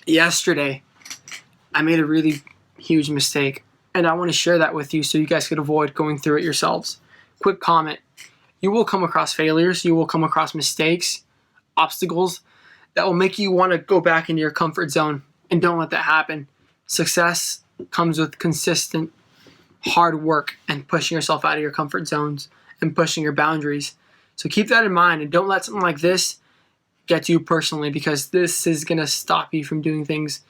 Yesterday, I made a really huge mistake, and I want to share that with you so you guys could avoid going through it yourselves. Quick comment. You will come across failures. You will come across mistakes, obstacles that will make you want to go back into your comfort zone, and don't let that happen. Success comes with consistent hard work and pushing yourself out of your comfort zones and pushing your boundaries. So keep that in mind, and don't let something like this get to you personally, because this is going to stop you from doing things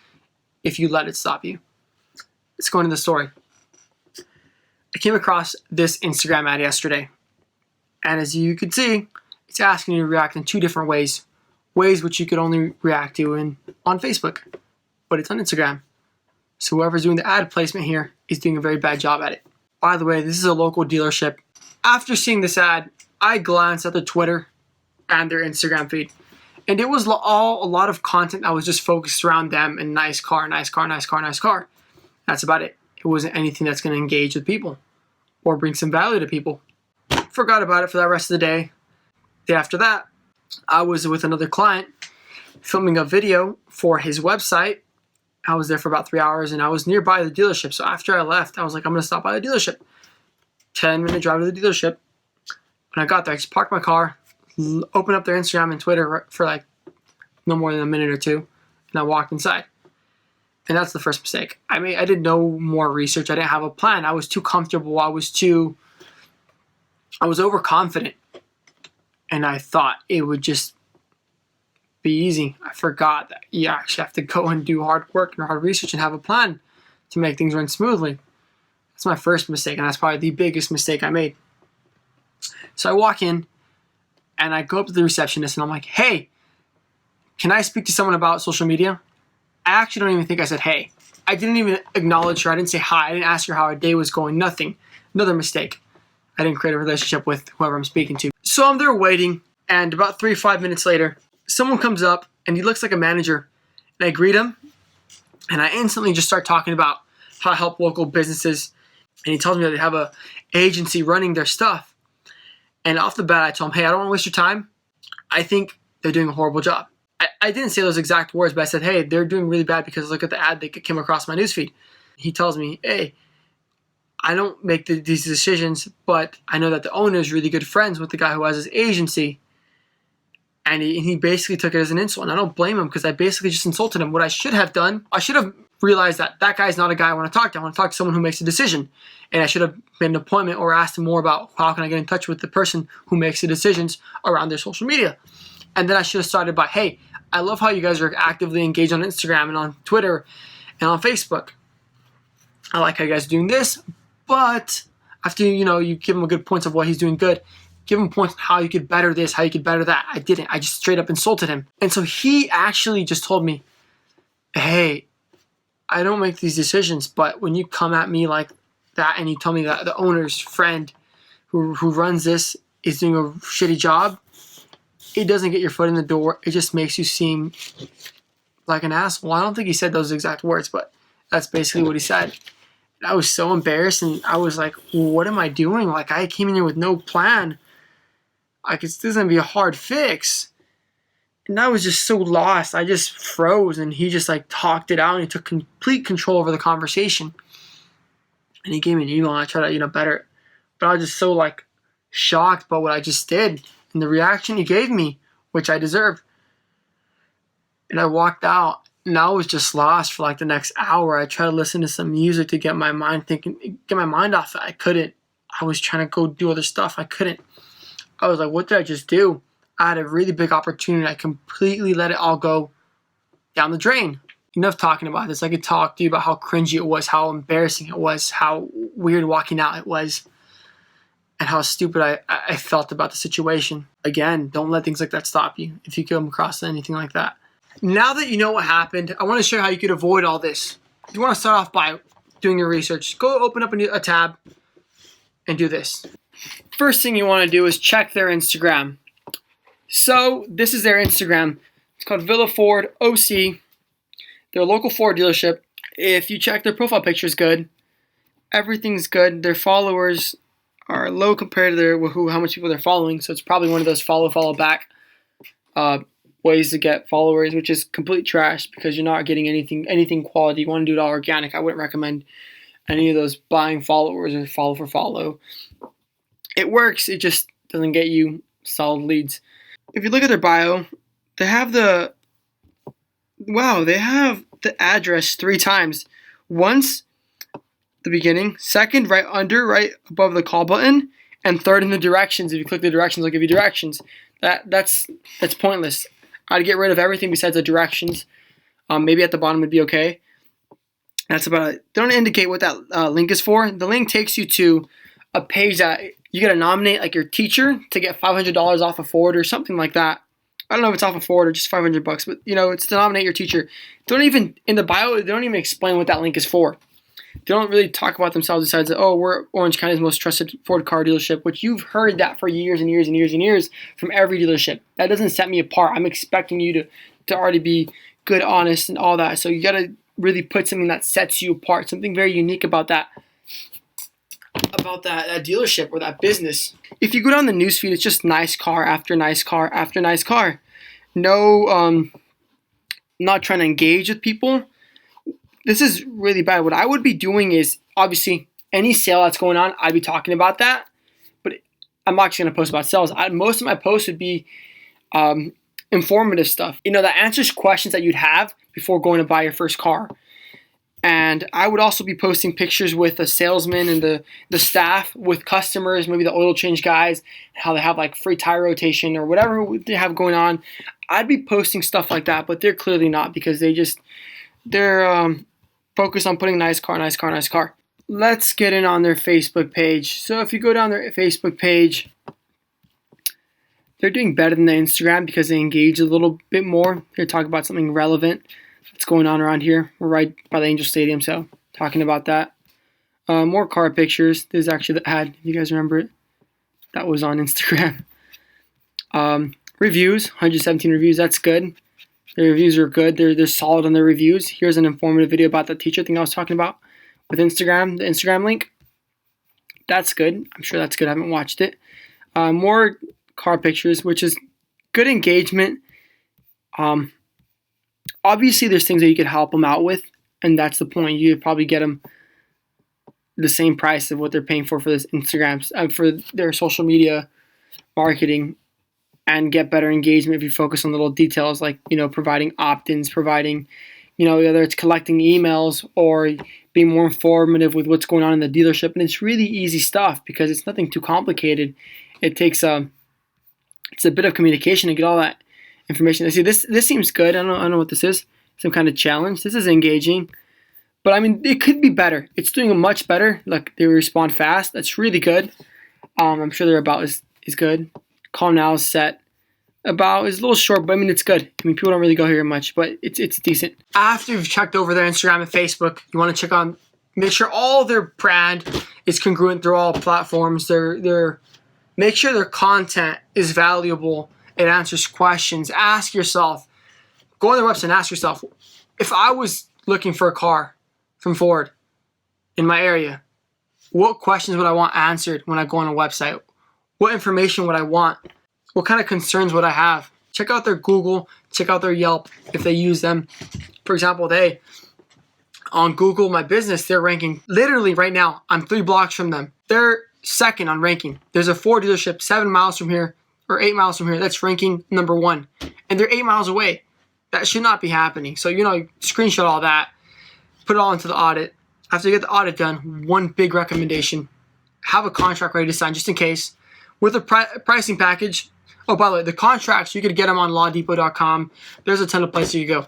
if you let it stop you. Let's go into the story. I came across this Instagram ad yesterday, and as you can see, it's asking you to react in two different ways which you could only react to on Facebook, but it's on Instagram. So whoever's doing the ad placement here is doing a very bad job at it. By the way, this is a local dealership. After seeing this ad, I glanced at their Twitter and their Instagram feed, and it was all a lot of content that was just focused around them and nice car, nice car, nice car, nice car. That's about it. It wasn't anything that's going to engage with people or bring some value to people. Forgot about it for that rest of the day. Day after that, I was with another client filming a video for his website. I was there for about 3 hours, and I was nearby the dealership. So after I left, I was like, I'm going to stop by the dealership. 10-minute drive to the dealership. When I got there, I just parked my car, opened up their Instagram and Twitter for like no more than a minute or two, and I walked inside. And that's the first mistake. I did no more research. I didn't have a plan. I was too comfortable. I was overconfident. And I thought it would just be easy. I forgot that you actually have to go and do hard work and hard research and have a plan to make things run smoothly. That's my first mistake, and that's probably the biggest mistake I made. So I walk in, and I go up to the receptionist, and I'm like, hey, can I speak to someone about social media? I actually don't even think I said hey. I didn't even acknowledge her. I didn't say hi. I didn't ask her how her day was going. Nothing. Another mistake. I didn't create a relationship with whoever I'm speaking to. So I'm there waiting, and about 3 or 5 minutes later, someone comes up, and he looks like a manager. And I greet him, and I instantly just start talking about how I help local businesses. And he tells me that they have a agency running their stuff. And off the bat, I told him, hey, I don't want to waste your time. I think they're doing a horrible job. I didn't say those exact words, but I said, hey, they're doing really bad because look at the ad that came across my newsfeed. He tells me, hey, I don't make these decisions, but I know that the owner is really good friends with the guy who has his agency. And he basically took it as an insult. And I don't blame him, because I basically just insulted him. What I should have done, I should have realized that guy's not a guy I want to talk to. I want to talk to someone who makes a decision. And I should have made an appointment or asked him more about how can I get in touch with the person who makes the decisions around their social media. And then I should have started by, hey, I love how you guys are actively engaged on Instagram and on Twitter and on Facebook. I like how you guys are doing this, but after you give him a good points of what he's doing good, give him points on how you could better this, how you could better that. I didn't. I just straight up insulted him. And so he actually just told me, hey, I don't make these decisions, but when you come at me like that and you tell me that the owner's friend who runs this is doing a shitty job, it doesn't get your foot in the door. It just makes you seem like an asshole. I don't think he said those exact words, but that's basically what he said. And I was so embarrassed, and I was like, what am I doing? Like, I came in here with no plan. Like, this is going to be a hard fix. And I was just so lost. I just froze, and he just talked it out, and he took complete control over the conversation. And he gave me an email, and I tried to better it. But I was just so shocked by what I just did and the reaction he gave me, which I deserved. And I walked out, and I was just lost for the next hour. I tried to listen to some music to get my mind off it. I couldn't. I was trying to go do other stuff. I couldn't. I was like, what did I just do? I had a really big opportunity. I completely let it all go down the drain. Enough talking about this. I could talk to you about how cringy it was, how embarrassing it was, how weird walking out it was, and how stupid I felt about the situation. Again, don't let things like that stop you if you come across anything like that. Now that you know what happened, I want to show you how you could avoid all this. You want to start off by doing your research. Go open up a tab and do this. First thing you want to do is check their Instagram. So this is their Instagram. It's called Villa Ford OC. They're a local Ford dealership. If you check their profile picture is good. Everything's good. Their followers are low compared to how much people they're following. So it's probably one of those follow back ways to get followers, which is complete trash because you're not getting anything quality. You want to do it all organic. I wouldn't recommend any of those buying followers or follow for follow. It works, it just doesn't get you solid leads. If you look at their bio, they have the address 3 times. Once the beginning, second right above the call button, and third in the directions. If you click the directions, it'll give you directions. That's pointless. I'd get rid of everything besides the directions. Maybe at the bottom would be okay. That's about it. Don't indicate what that link is for. The link takes you to a page that you gotta nominate like your teacher to get $500 off a forward or something like that. I don't know if it's off a forward or just $500, but it's to nominate your teacher. In the bio, they don't even explain what that link is for. They don't really talk about themselves besides that, oh, we're Orange County's most trusted Ford car dealership, which you've heard that for years and years and years and years from every dealership. That doesn't set me apart. I'm expecting you to already be good, honest, and all that. So you got to really put something that sets you apart, something very unique about that dealership or that business. If you go down the newsfeed, it's just nice car after nice car after nice car. No, not trying to engage with people. This is really bad. What I would be doing is, obviously, any sale that's going on, I'd be talking about that. But I'm not just going to post about sales. Most of my posts would be informative stuff. That answers questions that you'd have before going to buy your first car. And I would also be posting pictures with the salesman and the staff with customers, maybe the oil change guys, how they have like free tire rotation or whatever they have going on. I'd be posting stuff like that, but they're clearly not because they're focused on putting nice car. Let's get in on their Facebook page. So if you go down their Facebook page, they're doing better than the Instagram because they engage a little bit more. They're talking about something relevant that's going on around here. We're right by the Angel Stadium, so talking about that. More car pictures. This is actually the ad, if you guys remember it. That was on Instagram. Reviews, 117 reviews. That's good. The reviews are good. They're solid on their reviews. Here's an informative video about the teacher thing I was talking about with Instagram, the Instagram link. That's good. I'm sure that's good. I haven't watched it. More car pictures, which is good engagement. Obviously, there's things that you could help them out with, and that's the point. You could probably get them the same price of what they're paying for this Instagram, for their social media marketing, and get better engagement if you focus on little details like, providing opt-ins, providing, whether it's collecting emails or being more informative with what's going on in the dealership. And it's really easy stuff because it's nothing too complicated. It takes it's a bit of communication to get all that information. I see this seems good. I don't know what this is. Some kind of challenge. This is engaging. But I mean, it could be better. It's doing much better. Like, they respond fast. That's really good. I'm sure their about is good. Call now is set. About is a little short, but I mean, it's good. I mean, people don't really go here much, but it's decent. After you've checked over their Instagram and Facebook, you want to make sure all their brand is congruent through all platforms. Make sure their content is valuable. It answers questions. Ask yourself, go on their website and ask yourself, if I was looking for a car from Ford in my area, what questions would I want answered when I go on a website? What information would I want? What kind of concerns would I have? Check out their Google, check out their Yelp if they use them. For example, on Google My Business, they're ranking literally right now. I'm 3 blocks from them. They're second on ranking. There's a Ford dealership 7 miles from here or 8 miles from here that's ranking number 1. And they're 8 miles away. That should not be happening. So, screenshot all that, put it all into the audit. After you get the audit done, one big recommendation, have a contract ready to sign just in case. With a pricing package. Oh, by the way, the contracts, you could get them on lawdepot.com. There's a ton of places you go.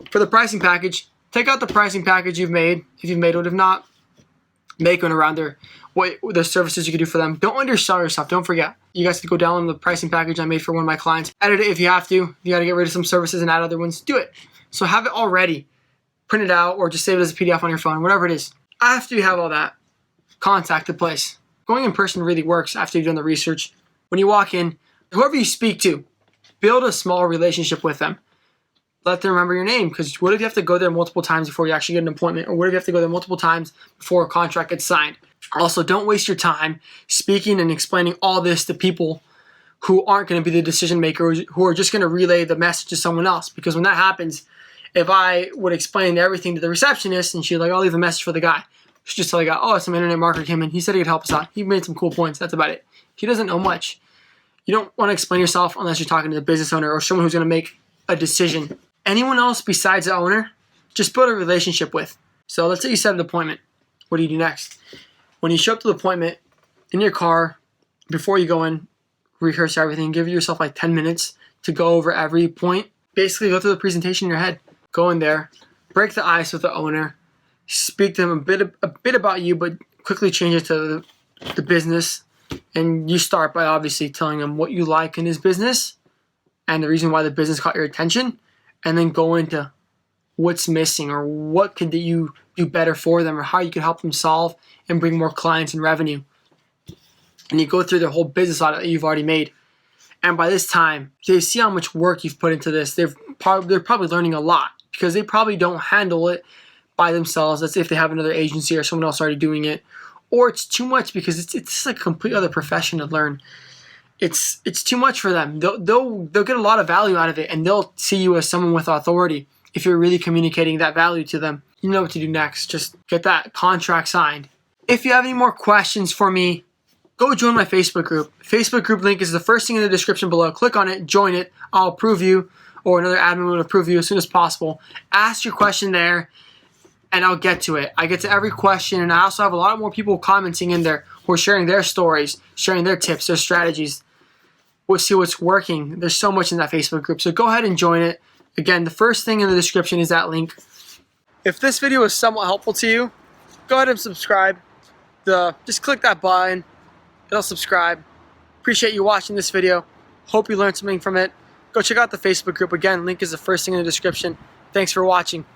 For the pricing package, take out the pricing package you've made, if you've made it. If not, make one around the services you can do for them. Don't undersell yourself. Don't forget. You guys can go download the pricing package I made for one of my clients. Edit it if you have to. If you got to get rid of some services and add other ones, do it. So have it all ready. Print it out or just save it as a PDF on your phone, whatever it is. After you have all that, contact the place. Going in person really works after you've done the research. When you walk in, whoever you speak to, build a small relationship with them. Let them remember your name, because what if you have to go there multiple times before you actually get an appointment? Or what if you have to go there multiple times before a contract gets signed? Also, don't waste your time speaking and explaining all this to people who aren't going to be the decision makers, who are just going to relay the message to someone else. Because when that happens, if I would explain everything to the receptionist and she's like, I'll leave a message for the guy. She's just tell the guy, oh, some internet marketer came in. He said he could help us out. He made some cool points. That's about it. He doesn't know much. You don't want to explain yourself unless you're talking to the business owner or someone who's going to make a decision. Anyone else besides the owner, just build a relationship with. So let's say you set an appointment. What do you do next? When you show up to the appointment in your car, before you go in, rehearse everything. Give yourself like 10 minutes to go over every point. Basically, go through the presentation in your head. Go in there, break the ice with the owner, speak to them a bit about you, but quickly change it to the business. And you start by obviously telling them what you like in his business and the reason why the business caught your attention, and then go into what's missing or what could you do better for them or how you could help them solve and bring more clients and revenue. And you go through the whole business audit that you've already made. And by this time, they see how much work you've put into this. They're probably learning a lot because they probably don't handle it by themselves. Let's say if they have another agency or someone else already doing it. Or it's too much because it's like a complete other profession to learn. It's too much for them. They'll get a lot of value out of it, and they'll see you as someone with authority. If you're really communicating that value to them, you know what to do next. Just get that contract signed. If you have any more questions for me, go join my Facebook group. Facebook group link is the first thing in the description below. Click on it, join it. I'll approve you, or another admin will approve you as soon as possible. Ask your question there, and I'll get to it. I get to every question, and I also have a lot more people commenting in there who are sharing their stories, sharing their tips, their strategies. We'll see what's working. There's so much in that Facebook group, so go ahead and join it. Again, the first thing in the description is that link. If this video was somewhat helpful to you, go ahead and subscribe. Just click that button. It'll subscribe. Appreciate you watching this video. Hope you learned something from it. Go check out the Facebook group. Again, link is the first thing in the description. Thanks for watching.